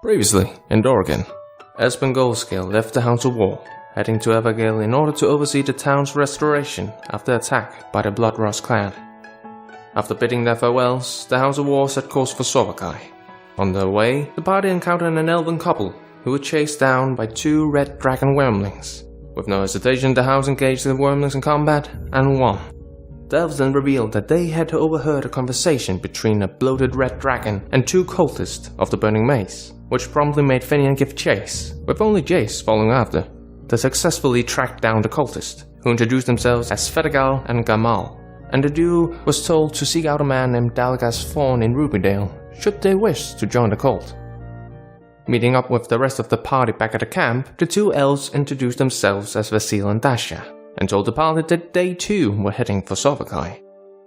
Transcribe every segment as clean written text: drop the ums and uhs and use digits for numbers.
Previously, in Doraken, Espen Goldscale left the Hounds of War, heading to Evergale in order to oversee the town's restoration after attack by the Bloodrust clan. After bidding their farewells, the Hounds of War set course for Szesztay. On their way, the party encountered an elven couple who were chased down by two red dragon wormlings. With no hesitation, the Hounds engaged the wormlings in combat and won. The elves then revealed that they had overheard a conversation between a bloated red dragon and two cultists of the Burning Mace, which promptly made Finian give chase, with only Jace following after. They successfully tracked down the cultists, who introduced themselves as Fedegal and Gamal, and the duo was told to seek out a man named Dalgas Fawn in Rubydale, should they wish to join the cult. Meeting up with the rest of the party back at the camp, the two elves introduced themselves as Vasil and Dasha, and told the party that they too were heading for Szesztay.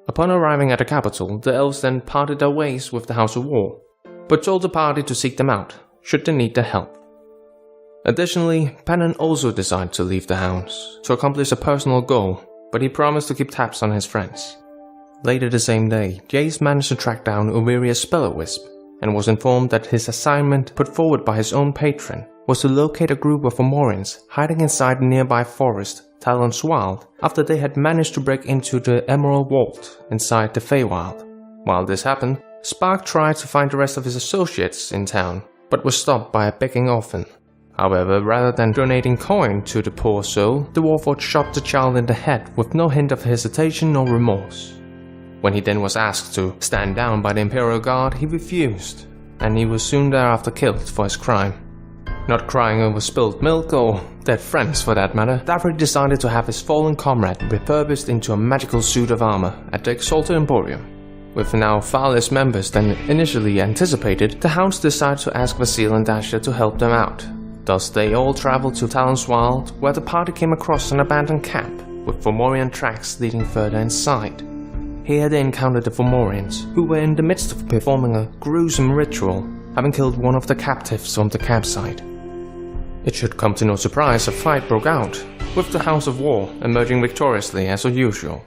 Upon arriving at the capital, the elves then parted their ways with the Hounds of War, but told the party to seek them out, should they need their help. Additionally, Pannon also decided to leave the Hounds, to accomplish a personal goal, but he promised to keep tabs on his friends. Later the same day, Jace managed to track down Uviria's Spell-O-Wisp, and was informed that his assignment put forward by his own patron was to locate a group of Fomorians hiding inside the nearby forest Talon's Wild after they had managed to break into the Emerald Vault inside the Feywild. While this happened, Spark tried to find the rest of his associates in town, but was stopped by a begging orphan. However, rather than donating coin to the poor soul, the Warforged shot the child in the head with no hint of hesitation or remorse. When he then was asked to stand down by the Imperial Guard, he refused, and he was soon thereafter killed for his crime. Not crying over spilled milk, or dead friends for that matter, Davry decided to have his fallen comrade repurposed into a magical suit of armor at the Exalted Emporium. With now far less members than initially anticipated, the Hounds decided to ask Vasil and Dasha to help them out. Thus they all traveled to Talon's Wild, where the party came across an abandoned camp, with Fomorian tracks leading further inside. Here they encountered the Fomorians, who were in the midst of performing a gruesome ritual, having killed one of the captives from the campsite. It should come to no surprise a fight broke out, with the Hounds of War emerging victoriously as usual.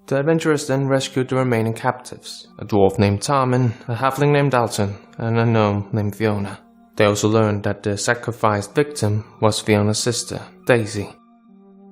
The adventurers then rescued the remaining captives, a dwarf named Tarmin, a halfling named Dalton, and a gnome named Fiona. They also learned that the sacrificed victim was Fiona's sister, Daisy.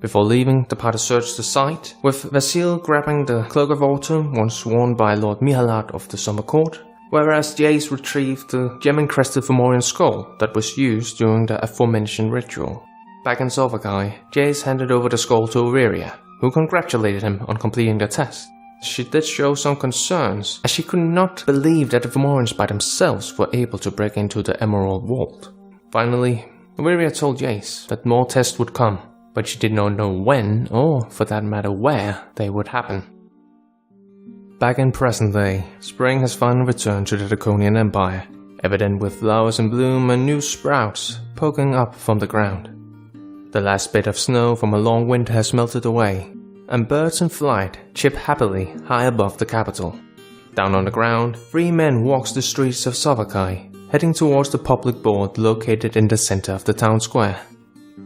Before leaving, the party searched the site, with Vasil grabbing the Cloak of Autumn once worn by Lord Mihalat of the Summer Court, whereas Jace retrieved the gem-encrusted Fomorian skull that was used during the aforementioned ritual. Back in Szesztay, Jace handed over the skull to Aurelia, who congratulated him on completing the test. She did show some concerns, as she could not believe that the Fomorians by themselves were able to break into the Emerald Vault. Finally, Aurelia told Jace that more tests would come, but she did not know when, or for that matter where, they would happen. Back in present day, spring has finally returned to the Draconian Empire, evident with flowers in bloom and new sprouts poking up from the ground. The last bit of snow from a long winter has melted away, and birds in flight chip happily high above the capital. Down on the ground, 3 men walk the streets of Szesztay, heading towards the public board located in the center of the town square.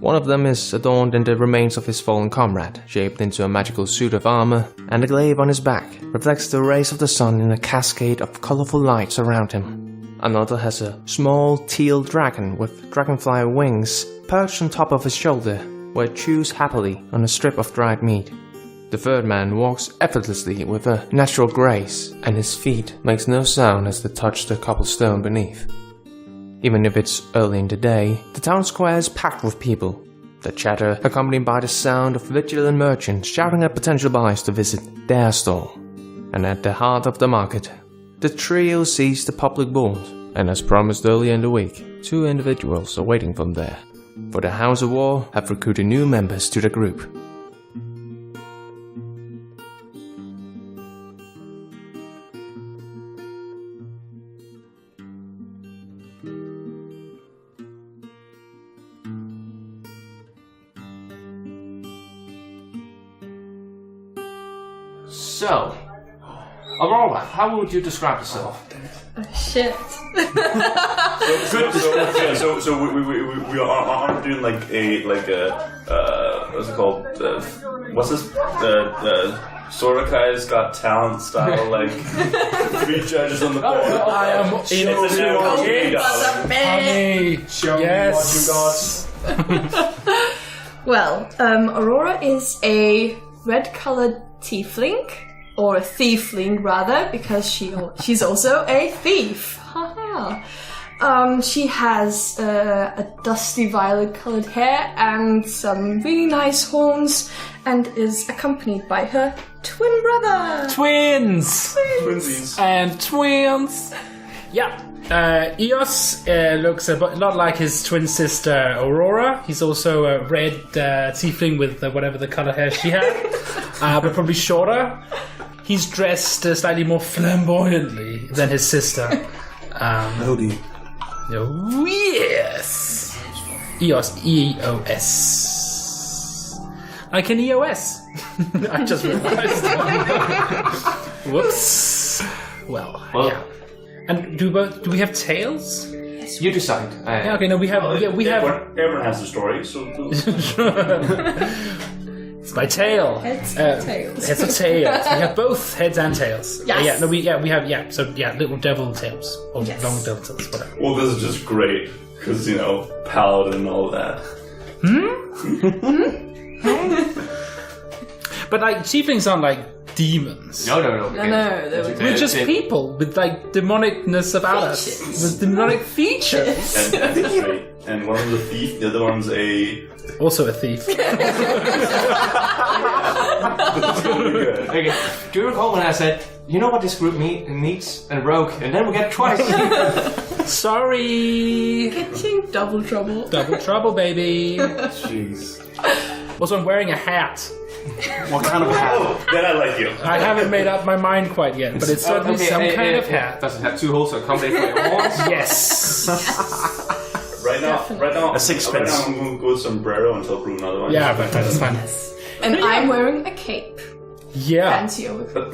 One of them is adorned in the remains of his fallen comrade, shaped into a magical suit of armor, and the glaive on his back reflects the rays of the sun in a cascade of colorful lights around him. Another has a small teal dragon with dragonfly wings perched on top of his shoulder, where it chews happily on a strip of dried meat. The third man walks effortlessly with a natural grace, and his feet makes no sound as they touch the cobblestone beneath. Even if it's early in the day, the town square is packed with people. The chatter accompanied by the sound of vigilant merchants shouting at potential buyers to visit their stall. And at the heart of the market, the trio sees the public board, and as promised earlier in the week, 2 individuals are waiting from there. For the Hounds of War have recruited new members to the group. So, Aurora, how would you describe yourself? Shit. So we are doing like a what's it called? What's this? Szesztay's Got Talent style, like 3 judges on the board. I am it's a me. Show me what you got. Well, Aurora is a red-colored tiefling, or a thiefling rather, because she's also a thief. Haha. She has a dusty violet-colored hair and some really nice horns, and is accompanied by her twin brother. Twins! Twinsies. And twins! Yeah. Eos looks a lot like his twin sister Aurora. He's also a red tiefling with whatever the color hair she had, but probably shorter. He's dressed slightly more flamboyantly than his sister. Odie. Oh, yes! Eos. E-O-S. Like an EOS. I just realized. Whoops. Well, yeah. And do we have tails? You decide. Yeah, okay, no, we have. Everyone has a story, so. It's my tail. Heads and tails. Heads and tails. We have both heads and tails. Yes. We have. So little devil tails or long devil tails, whatever. Well, this is just great because paladin and all that. But tieflings aren't like demons. No. No, We're just people with demonicness about us, with demonic features. And that's great. And one of the thief, the other one's Also a thief. Okay. Do you recall when I said, you know what this group needs? A rogue, and then we get twice. Sorry. Getting double trouble. Double trouble, baby. Jeez. Also, I'm wearing a hat. What kind of hat? Oh, then I like you. I haven't made up my mind quite yet, but it's certainly some kind of hat. Does it have two holes to accommodate for your horns? Yes. Right now, A sixpence. Right now, I'm going to go with sombrero until proven otherwise. Yeah, but that's fine. And I'm wearing a cape. Yeah. Fancy over.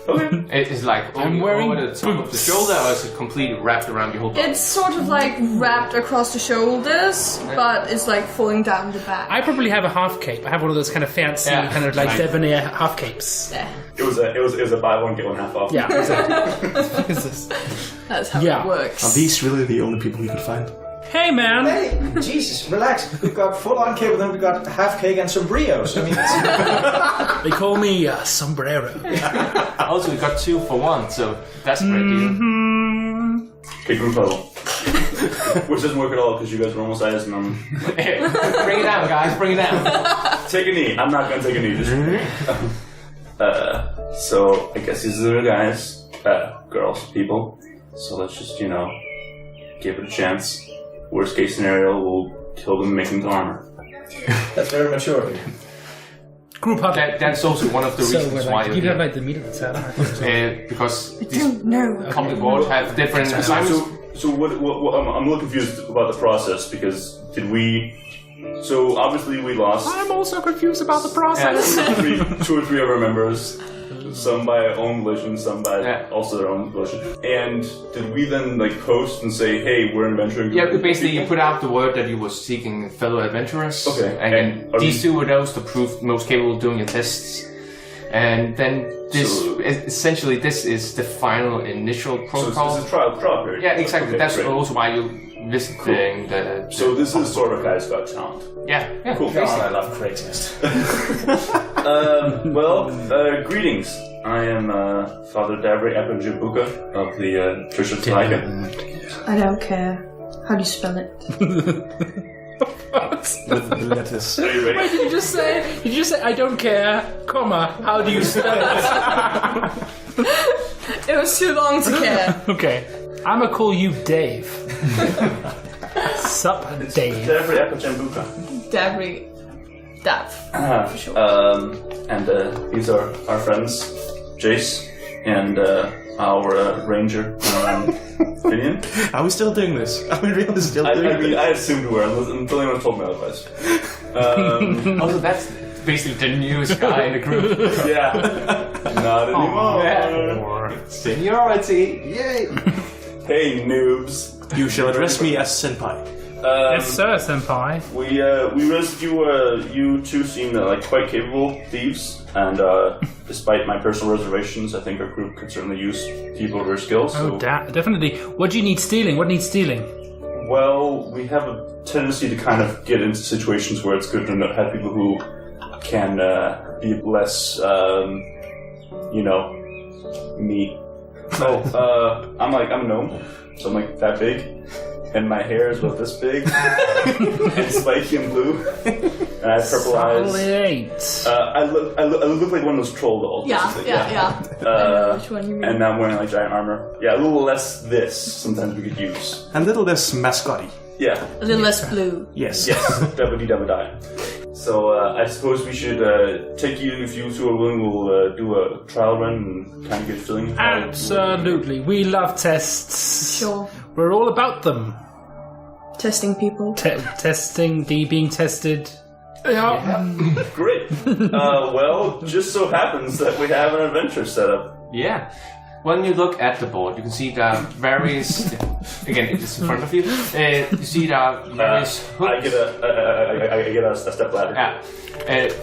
Okay. It's like I'm wearing over the top of the shoulder, or is it completely wrapped around your whole body? It's sort of like wrapped across the shoulders, but it's like falling down the back. I probably have a half cape. I have one of those kind of fancy, kind of like debonair half capes. Yeah. It was a buy one get one half off. Yeah, exactly. What is this? That's how Yeah. it works. Are these really the only people you could find? Hey, man. Hey, Jesus, relax. We've got full-on cake, then we've got half cake and some brios. I mean, They call me sombrero. Also, we got 2 for 1, so that's a great deal. Okay, group huddle. Which doesn't work at all because you guys are almost sized and I'm like, Hey, bring it down, guys. Bring it down. take a knee. I'm not gonna take a knee. Just so I guess these are the guys, girls, people. So let's just give it a chance. Worst case scenario, we'll kill them, make them to armor. that's very mature of you. Group hug. That's also one of the So reasons we're why like, you have the meat of the salad. because I these don't know. company boards have different assignments. So what I'm a little confused about the process because did we? So obviously we lost. I'm also confused about the process. Two or three of our members. Some by own volition, some by also their own volition. And did we then post and say, "Hey, we're an adventuring group"? Yeah, basically you put out the word that you were seeking fellow adventurers. Okay. And these two were those that proved most capable of doing your tests. And then essentially this is the final initial protocol. So it's a trial period. Yeah, exactly. Okay, That's great. also why you're visiting the... So this is sort of Guy's Got Talent. Yeah. Cool. God, I love Craigslist. Greetings. I am Father Davri Apanjabuka of the Church of Doraken. I don't care. How do you spell it? With the letters. Are you ready? Wait, did you just say, I don't care, comma, how do you spell it? It was too long to care. Okay. I'ma call you Dave. Sup, Dave. Davri Apanjabuka. Dav. For sure. And these are our friends, Jace and our ranger, Finian. Are we still doing this? Are we really still doing I this? assumed we were until anyone told me otherwise. Also, that's basically the newest guy in the group. Yeah. Not anymore. Seniority. Yay. Hey, noobs. You shall address me as senpai. Yes, sir, senpai. We realized you two seem quite capable thieves, and despite my personal reservations, I think our group could certainly use people of your skills. Oh, So definitely. What do you need stealing? What needs stealing? Well, we have a tendency to kind of get into situations where it's good to have people who can be less, me. I'm a gnome, so I'm like that big, and my hair is about this big, and spiky and blue, and I have purple eyes. I look like one of those troll dolls. Yeah. I know which one you mean. And I'm wearing like giant armor. Yeah, a little less this sometimes we could use. And a little less mascotty. Yeah. A little less blue. Yes. Yes, double die. So I suppose we should take you, if you two are willing, we'll do a trial run and kind of get a feeling. Absolutely. We love tests. Sure. We're all about them. Testing people. Testing, being tested. Yeah. Great. Well, just so happens that we have an adventure set up. Yeah. When you look at the board, you can see there are various. Again, it is in front of you. You see there are various hooks. I get a step ladder. Yeah.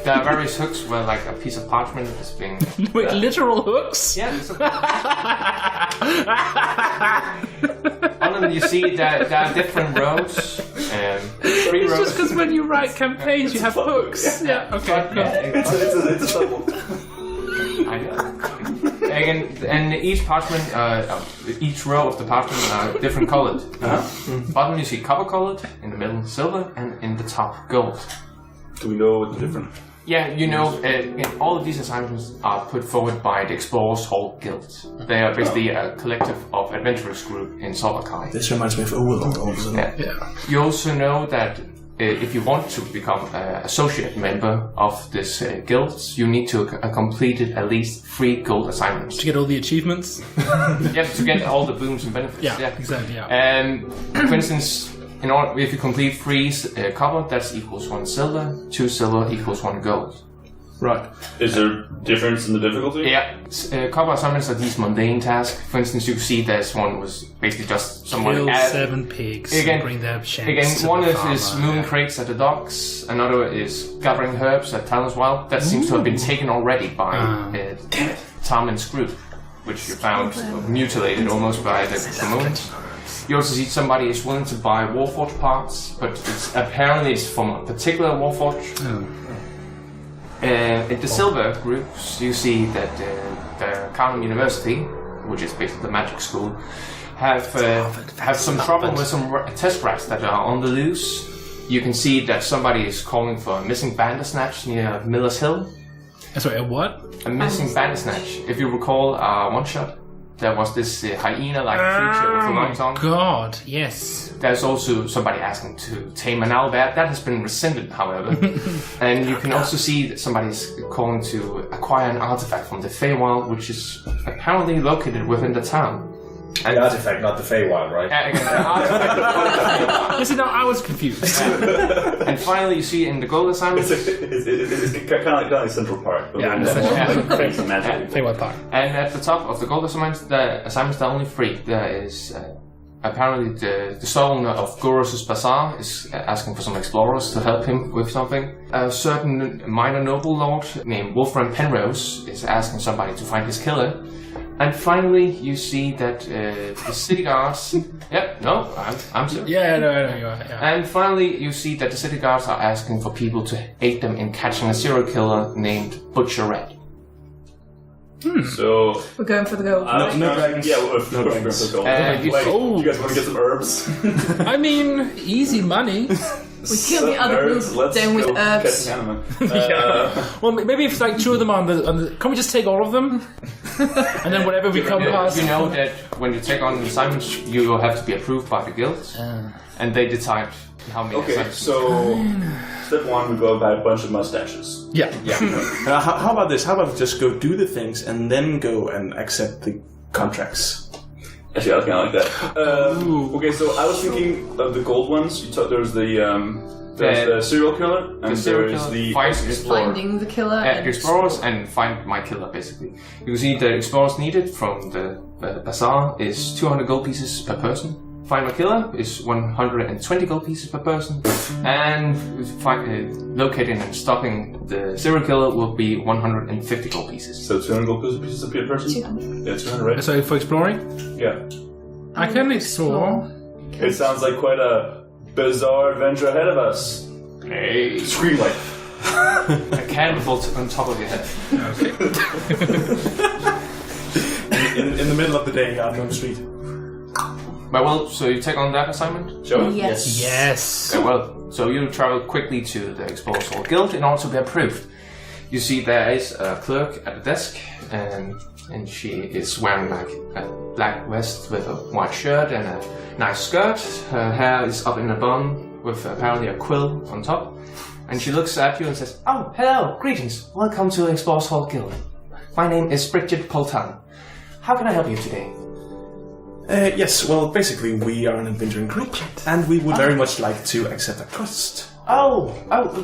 There are various hooks where, like, a piece of parchment is being. Wait, literal hooks? Yeah. On them, you see there are different rows. 3 rows. It's just because when you write campaigns, you have hooks. Yeah. Okay. It's a double. I know. Again, and each parchment, each row of the parchment are different colored. Bottom you see copper colored, in the middle silver, and in the top gold. Do we know what the different? Yeah, you know, all of these assignments are put forward by the Explorers Hall Guild. They are basically a collective of adventurers group in Solvakai. This reminds me of Overlord all of a sudden. Yeah. You also know that if you want to become an associate member of this guild, you need to have completed at least 3 gold assignments. To get all the achievements? Yes, to get all the booms and benefits. Yeah, exactly, yeah. For instance, if you complete 3 copper, that equals 1 silver, 2 silver equals 1 gold. Right. Is there difference in the difficulty? Yeah. Copper assignments are these mundane tasks. For instance, you see this one was basically just someone kill 7 pigs and bring their shanks again, to one the is moving crates at the docks, another is gathering herbs at Talon's Wild. That seems to have been taken already by Tom and Scrooge, which you found mutilated almost by the moment. You also see somebody is willing to buy Warforged parts, but apparently it's from a particular Warforged. In the silver groups, you see that the Carnum University, which is basically the magic school, have some trouble with some test rats that are on the loose. You can see that somebody is calling for a missing Bandersnatch near Miller's Hill. Sorry, a what? A missing Bandersnatch. If you recall one shot, there was this hyena-like creature with a long tongue. God, yes. There's also somebody asking to tame an owlbear. That has been rescinded, however. And you can also see that somebody's calling to acquire an artifact from the Feywild, which is apparently located within the town. And the artifact, not the Feywild, right? Again, the artifact. Listen, no, I was confused. And finally, you see in the gold assignment. It's kind of like Central Park. Feywild Park. And at the top of the gold assignments, the assignments are only 3. There is apparently the store owner of Goros' Bazaar is asking for some explorers to help him with something. A certain minor noble lord named Wolfram Penrose is asking somebody to find his killer. And finally, you see that the city guards. I'm serious. Yeah, no, I know you are. Yeah. And finally, you see that the city guards are asking for people to aid them in catching a serial killer named Butcher Red. So we're going for the gold. No dragons. Yeah, we're going for the gold. You guys want to get some herbs? I mean, easy money. We kill the other group, then with herbs. Well, maybe if like 2 of them on the. Can we just take all of them? And then whatever we come past. You know that when you take on assignments, you will have to be approved by the guild, and they decide how many. Okay, so step 1, we go buy a bunch of mustaches. Yeah. How about this? How about just go do the things and then go and accept the contracts? Actually, I was kind of like that. Okay, so I was thinking of the gold ones. There's the serial killer, and there's the explorer. Finding the killer. Explorers and find my killer, basically. You can see the explorers needed from the bazaar is 200 gold pieces per person. Find my killer is 120 gold pieces per person. And locating and stopping the serial killer will be 150 gold pieces. So 200 gold pieces per person? 200. Yeah, 200, right? So for exploring? Yeah. I can explore. It sounds like quite a bizarre adventure ahead of us. Hey. Scream like. A candle on top of your head. Okay. in the middle of the day, out on the street. Well, so you take on that assignment? Sure. Yes. Yes. Okay, well, so you travel quickly to the Explosive Guild in order to be approved. You see there is a clerk at the desk, and she is wearing like a black vest with a white shirt and a nice skirt. Her hair is up in a bun with apparently a quill on top. And she looks at you and says, "Oh, hello, greetings. Welcome to Explosive Guild. My name is Bridget Poltan. How can I help you today?" Yes, well, basically, we are an adventuring group, and we would very much like to accept a quest. Oh,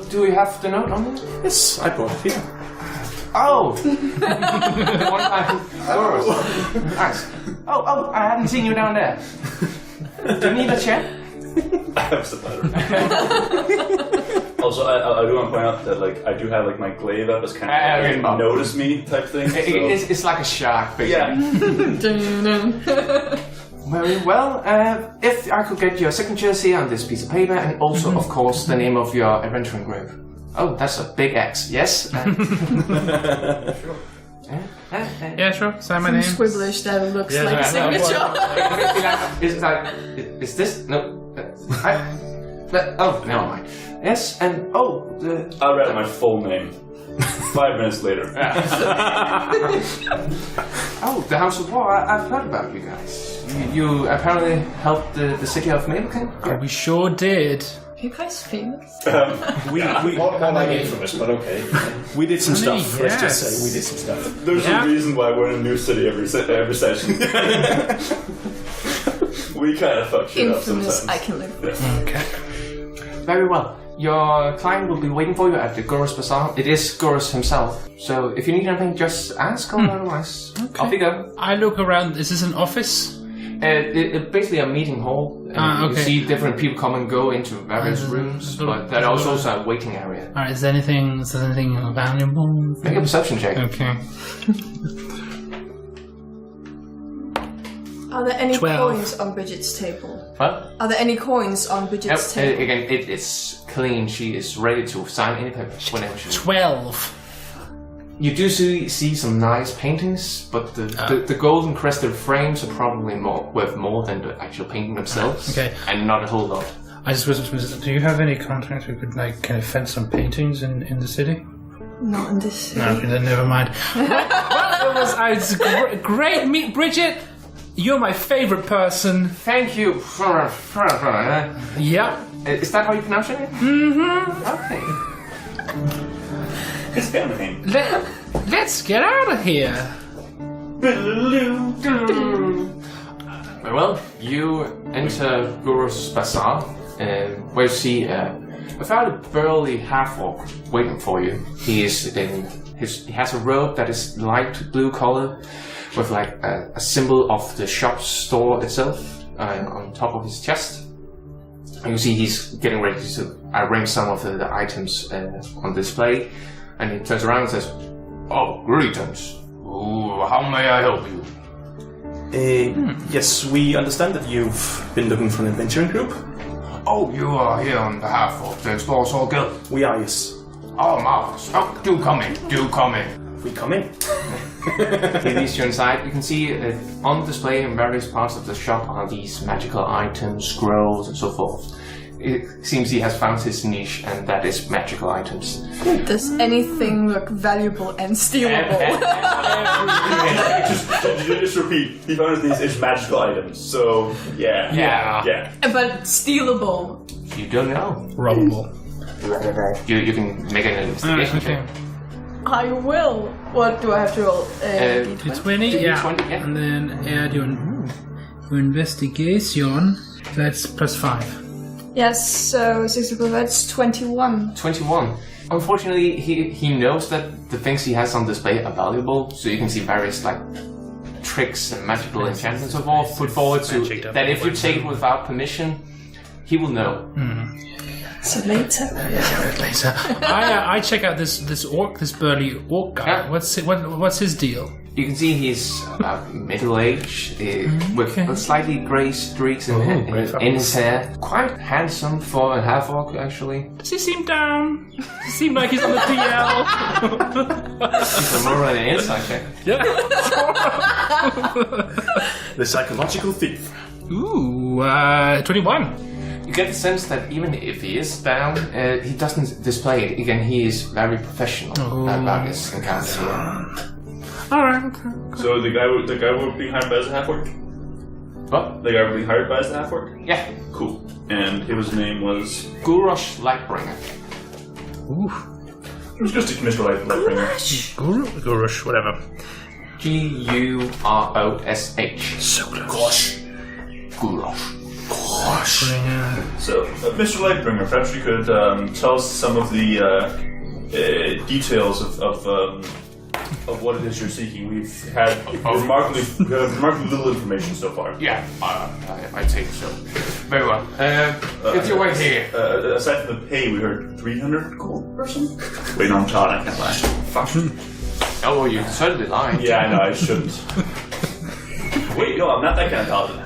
do we have the note on it? Yes, I brought it here. Oh! One time. Nice. Oh, I haven't seen you down there. Do you need a chair? I have some better. Also, I do want to point out that like I do have like my glaive up as kind of like, notice me type thing. So. It's like a shark, basically. Yeah. Very well. If I could get your signatures here on this piece of paper, and also, of course, the name of your adventuring group. Oh, that's a big X. Yes. Yeah, sure. Sign my name. Scribblish that looks like a signature. Is this? No. Oh, never mind. Yes, and I'll write my full name. 5 minutes later. Oh, the Hounds of War. I've heard about you guys. You apparently helped the city of Mabelkin? Yeah, we sure did. Are you guys famous? We More like infamous, but okay. we did some stuff. Yes. Let's just say we did some stuff. There's a reason why we're in a new city every session. We kind of fuck shit up Infamous, sometimes. I can live with. Okay. Very well. Your client will be waiting for you at the Gurus Bazaar. It is Gurus himself. So if you need anything, just ask or otherwise. Okay. Off you go. I look around. Is this an office? It's basically a meeting hall. And you see different people come and go into various rooms, but there's also a waiting area. Alright, is there anything valuable? Make a perception check. Okay. Are there any 12. coins on Bridget's table? What? Are there any coins on Bridget's table? Again, it's clean. She is ready to sign any papers whenever she wants. 12. You do see some nice paintings, but the golden crested frames are probably worth more than the actual painting themselves. Okay. And not a whole lot. I just was. Do you have any contacts who could kind of fence some paintings in the city? Not in this city. No, then never mind. Well, it's great meet Bridget. You're my favorite person. Thank you. Yep. Is that how you pronounce it? Mm-hmm. Okay. His family name. Let's get out of here. Very well, you enter Guru's Bazaar, where you see a fairly burly half-orc waiting for you. He has a robe that is light blue color, with like a symbol of the shop store itself on top of his chest. And you see he's getting ready to arrange some of the items on display, and he turns around and says, "Oh, greetings. Ooh, how may I help you?" Yes, we understand that you've been looking for an adventuring group. Oh, you are here on behalf of the Explorers Hall Guild. We are, yes. Oh, marvelous. Oh, do come in. We come in. He leads you inside. You can see on display in various parts of the shop are these magical items, scrolls, and so forth. It seems he has found his niche, and that is magical items. Does anything look valuable and stealable? Just repeat. He found these magical items. So yeah. But stealable. You don't know. Rollable. You can make an investigation check. I will. What do I have to roll? D20, yeah. D20, yeah. And then add your investigation. That's +5. Yes, so 60, that's 21. 21. Unfortunately, he knows that the things he has on display are valuable, so you can see various like tricks and magical enchantments and so forth put forward to that if you take it without permission, he will know. So later. I check out this burly orc guy. Yeah. What's his deal? You can see he's about middle-aged, with slightly grey streaks in his hair. Quite handsome for a half-orc, actually. Does he seem down? Does he seem like he's on the DL? He's a more an insight check. Yeah. The psychological thief. Ooh, 21. You get the sense that even if he is down, he doesn't display it. Again, he is very professional about his encounters. Alright, okay. So the guy we're being hired by as a half-orc? What? The guy we're being hired by as a half-orc? Yeah. Cool. And his name was... Gurosh Lightbringer. Ooh. It was just a Mr. Lightbringer. Gurush, whatever. Gurosh. So close. Gosh. Gurosh. So, Mr. Lightbringer, perhaps you could tell us some of the details of what it is you're seeking. We've had remarkably little information so far. Yeah, I take so. Very well. If you wait here. Aside from the pay, we heard 300 gold or something? Wait, no, I'm Todd, I can't lie. Fuck. Oh, you certainly lied. Yeah, I know, I shouldn't. Wait, no, I'm not that kind of paladin.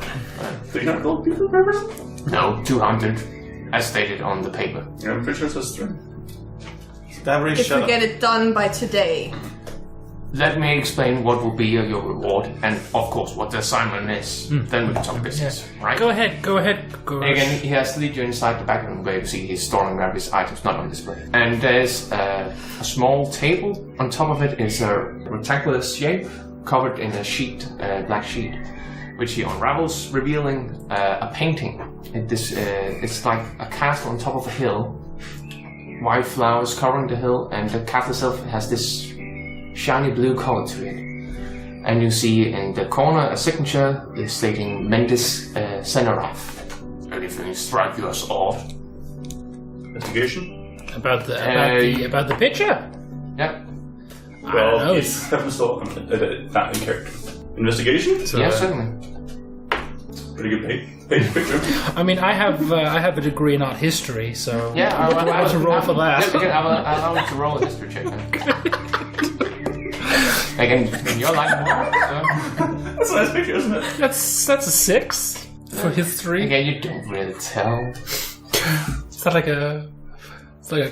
300 gold people per person? No, 200, as stated on the paper. Yeah, I'm pretty sure it says 3. That really If shut we up. get it done by today. Let me explain what will be your reward, and of course what the assignment is. Then we can talk business, right? Go ahead. Again, he has to lead you inside the back room where you see he's storing various items not on display. And there's a small table. On top of it is a rectangular shape covered in a sheet, black sheet, which he unravels, revealing a painting. It's like a castle on top of a hill. White flowers covering the hill, and the castle itself has this shiny blue color to it. And you see in the corner a signature stating Mendes Senaraf. Anything strike you as odd? Investigation? About the picture. Yeah. I don't know. Yes, that was not in character. Investigation? Yeah, certainly. Pretty good page picture. I mean, I have a degree in art history, so Yeah, I have to roll for that. Yeah, I'll allow you to roll a history check then. Again, you're like more, so... That's a nice picture, isn't it? That's a 6 for history. Again, you don't really tell. Is that like a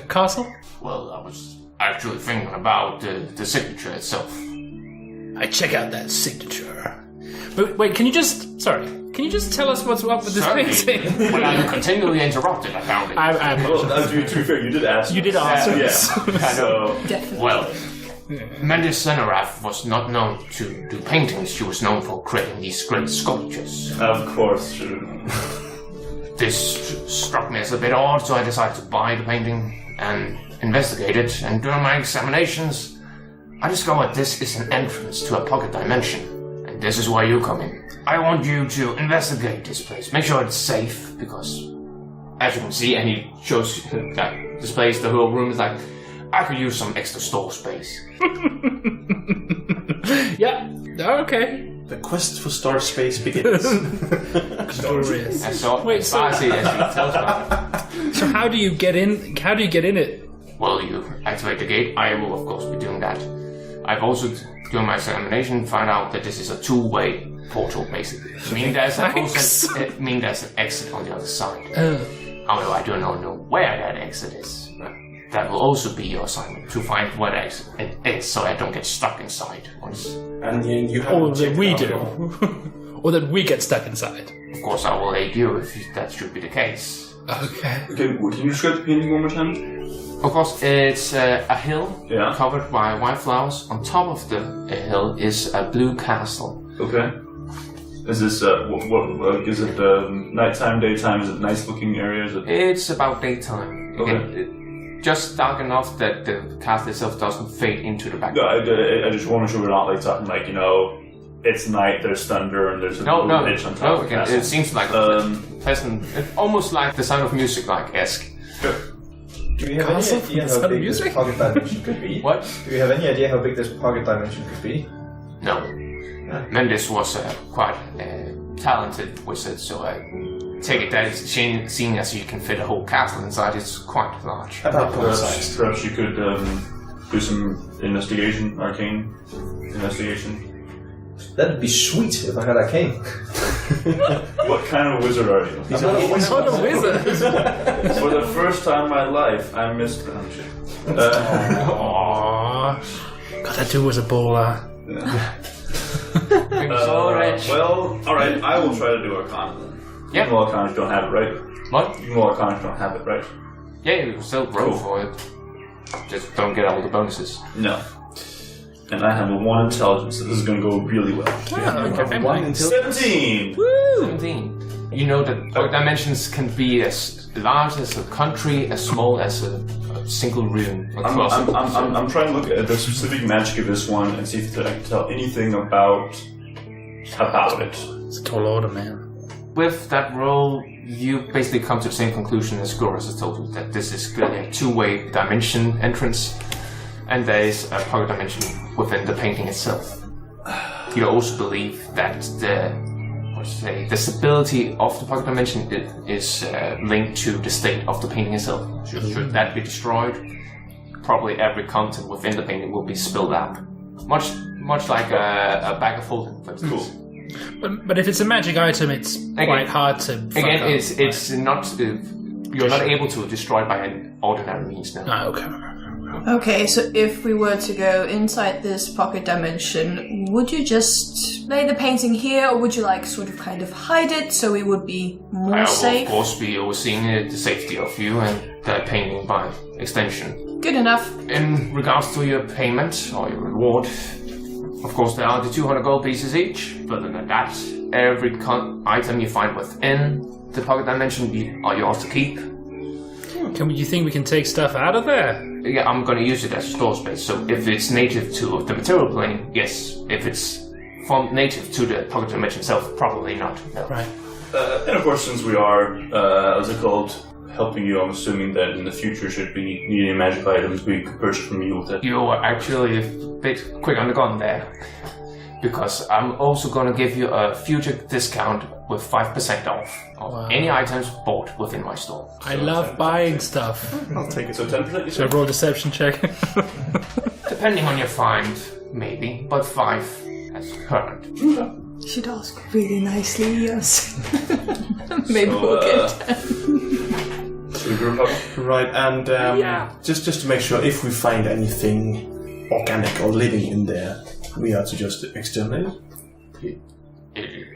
castle? Well, I was actually thinking about the signature itself. I check out that signature. But wait, can you just tell us what's up with this painting? Well, I'm continually interrupted, apparently. Well, to be fair, you did ask. You did ask. Yeah. So, Definitely. well, Mendes Senaraf was not known to do paintings. She was known for creating these great sculptures. Of course, sure. This struck me as a bit odd, so I decided to buy the painting and investigate it. And during my examinations, I discovered this is an entrance to a pocket dimension. And this is where you come in. I want you to investigate this place. Make sure it's safe, because as you can see, and he shows displays the whole room, is like, I could use some extra store space. Yeah. Okay. The quest for star space begins. Glorious. And so, Wait, as so- far as he tells about it. So how do you get in? How do you get in it? Well, you activate the gate. I will, of course, be doing that. I've also, during my examination, found out that this is a two-way portal, basically. Meaning there's an exit on the other side. However, I do not know where that exit is. That will also be your assignment, to find where that exit is, so I don't get stuck inside once. And you have Or that we do. Or that we get stuck inside. Of course, I will aid you if that should be the case. Okay. Okay, can you describe the painting one more time? Of course, it's a hill Yeah. covered by white flowers. On top of the hill is a blue castle. Okay. Is this, what is it, nighttime, daytime? Is it nice looking area? Is it... It's about daytime. Okay. Again, just dark enough that the castle itself doesn't fade into the No, background. I just want to make sure we're not like talking like, it's night, there's thunder, and there's a No, pitch on top of the castle. it seems like a pleasant, almost like the sound of music, like esque. Good. Do we have any Castle idea from how big music? this pocket dimension could be? What? Do we have any idea how big this pocket dimension could be? No. Mendes was quite a talented wizard, so I take it that it's seeing as you can fit a whole castle inside, it's quite large. about size. Perhaps you could do some arcane investigation. That'd be sweet if I had a cane. What kind of wizard are you? What a wizard! For the first time in my life, I mispronounced it. Aww. God, that dude was a baller. Well, alright, I will try to do Arcana then. Yeah. You Arcana don't have it, right? What? You Arcana don't have it, right? Yeah, you can still roll for it. Just don't get all the bonuses. No. And I have a 1 intelligence, so this is going to go really well. Okay. 1 until 17! 17. You know that dimensions can be as large as a country, as small as a single room across. I'm trying to look at the specific magic of this one and see if I can tell anything about it. It's a tall order, man. With that roll, you basically come to the same conclusion as Goras has told you, that this is clearly a two-way dimension entrance, and there is a pocket dimension within the painting itself. You also believe that the stability of the pocket dimension is linked to the state of the painting itself. Should that be destroyed, probably every content within the painting will be spilled out. Much like a bag of holding, for instance. Cool. But if it's a magic item, it's quite hard to. Again, it's not. You're not able to destroy it by an ordinary means now. Ah, okay. Okay, so if we were to go inside this pocket dimension, would you just lay the painting here, or would you sort of kind of hide it so we would be more I will safe? of course be overseeing the safety of you and the painting by extension. Good enough. In regards to your payment or your reward, of course there are the 200 gold pieces each, but other than that, every item you find within the pocket dimension are yours to keep. Do you think we can take stuff out of there? Yeah, I'm going to use it as store space, so if it's native to the material plane, yes. If it's from native to the pocket dimension itself, probably not. No. Right. And of course, since we are, helping you, I'm assuming that in the future, should we need any magic items, we could purchase from you with it. You are actually a bit quick on the gun there, because I'm also going to give you a future discount with 5% off of any items bought within my store. I love buying stuff. I'll take it. So 10% you Should I said? roll a deception check? Depending on your find, maybe, but 5 as current. You should ask really nicely, yes. Maybe So, we'll get Should we group up? Right, and just to make sure, if we find anything organic or living in there, we are to just exterminate it?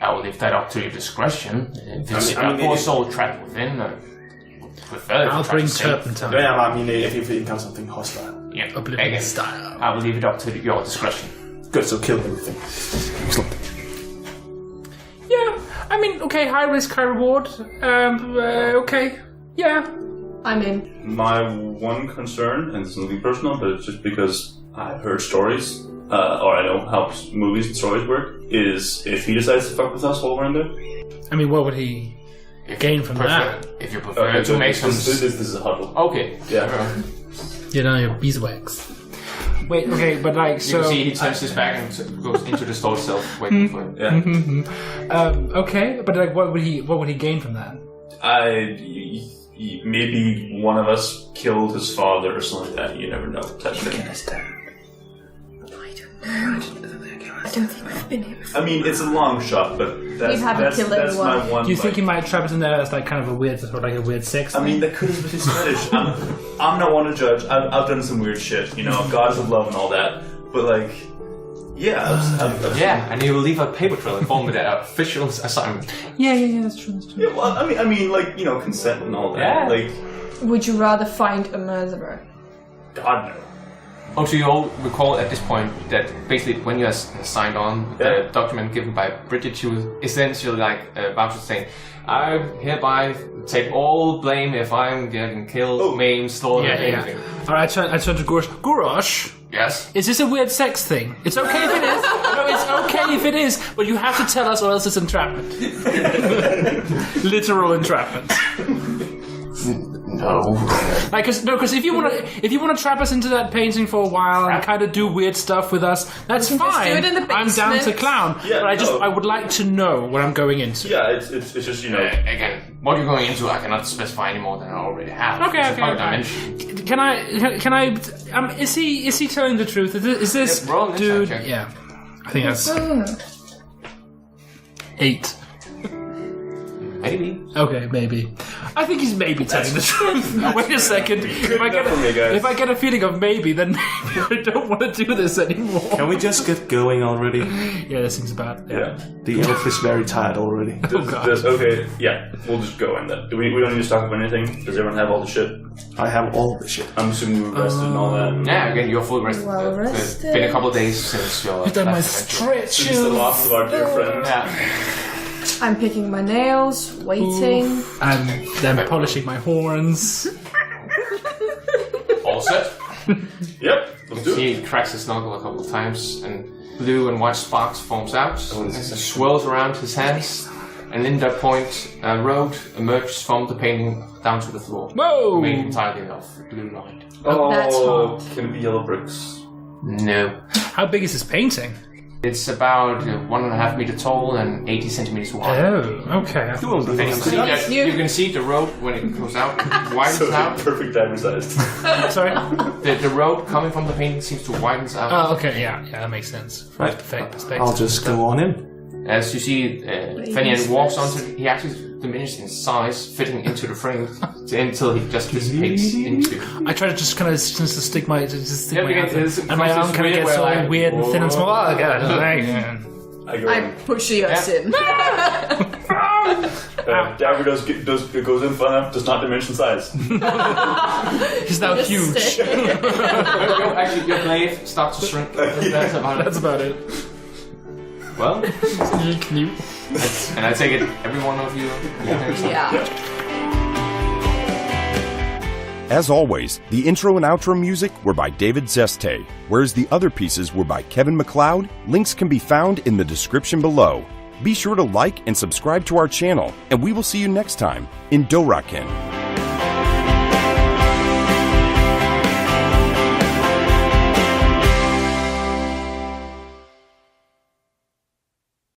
I will leave that up to your discretion. If it's a poor soul trapped within, I'll bring turpentine. Yeah, I mean, if you encounter something hostile. Yeah, Oblivion again, style. I will leave it up to your discretion. Good, so kill everything. Excellent. Yeah, I mean, okay, high risk, high reward. Okay, yeah. I'm in. My one concern, and this is nothing personal, but it's just because I've heard stories, or I know how movies and stories work, is if he decides to fuck with us while we're in there. I mean, what would he gain from that? If you prefer to make some... This is a huddle. Okay. Yeah. You know, your beeswax. Wait, okay, but so... You can see he turns his back and goes into the store itself, waiting for it. Yeah. Okay, but what would he gain from that? Maybe one of us killed his father or something like that. You never know. Touch it. I don't think we've been here before. I mean, it's a long shot, but that's haven't that's killed my anyone. one. Do you think he might trap us in there as kind of a weird, sort of a weird sex I thing? mean, that could have been his fetish. I'm not one to judge. I've done some weird shit, gods of love and all that. But yeah, I've Yeah, and you will leave a paper trail informing that official assignment. Yeah, that's true. Yeah, well, I mean, consent and all that. Yeah. Would you rather find a murderer? God no. Also, you all recall at this point that basically when you are signed on, the document given by Bridget, she was essentially about to say, I hereby take all blame if I'm getting killed, maimed, slaughtered, anything. Alright, I turn to Gorosh. Gorosh, Yes? is this a weird sex thing? It's okay if it is. No, it's okay if it is, but you have to tell us or else it's entrapment. Literal entrapment. No. Because if you want to trap us into that painting for a while and kind of do weird stuff with us, that's We can just fine. do it in the I'm down to basement. clown, Yeah, but no. I would like to know what I'm going into. Yeah, it's just Again, what you're going into, I cannot specify any more than I already have. It's a Okay. public dimension. Can I? Is he telling the truth? Is this Yeah, roll an insight dude? check. Yeah, I think that's. 8. Maybe. Okay, maybe. I think he's maybe telling the truth. Wait a second. If I get a feeling of maybe, then maybe I don't want to do this anymore. Can we just get going already? Yeah, that seems bad. Yeah. The elf is very tired already. Okay, yeah, we'll just go in then. We don't need to talk about anything. Does everyone have all the shit? I have all the shit. I'm assuming you were rested and all that. Yeah, again, you're fully rested. Well It's rested. been a couple of days since your I've done my last adventure. Since the loss of our dear friend. Yeah. I'm picking my nails, waiting. And then polishing my horns. All set. Yep, let's do it. He cracks his knuckle a couple of times, and blue and white sparks forms out, and it swirls around his hands, and in that point, a road emerges from the painting down to the floor. Whoa! Made entirely of blue light. That's hard. Can it be yellow bricks? No. How big is this painting? It's about 1.5 meter tall and 80 centimeters wide. Oh, okay. And you can see the road when it goes out, widens So out. perfect diamond sized. Sorry? The road coming from the painting seems to widen out. Oh, okay, yeah, that makes sense. Right. Perspective. I'll just go on in. As you see, Fenian walks onto. He actually diminishes in size, fitting into the frame until he just dissipates into. I try to just kind of stick my Yeah, hand because in, and my arm kind of gets all weird and thin and small. Oh, God. I go I in. push us in. Dagger goes in far enough, does not diminish size. He's now Just huge. stay. Actually, your blade starts to shrink. That's about it. That's about it. Well, Cute. and I take it every one of you. Yeah. As always, the intro and outro music were by David Szesztay, whereas the other pieces were by Kevin MacLeod. Links can be found in the description below. Be sure to like and subscribe to our channel, and we will see you next time in Doraken.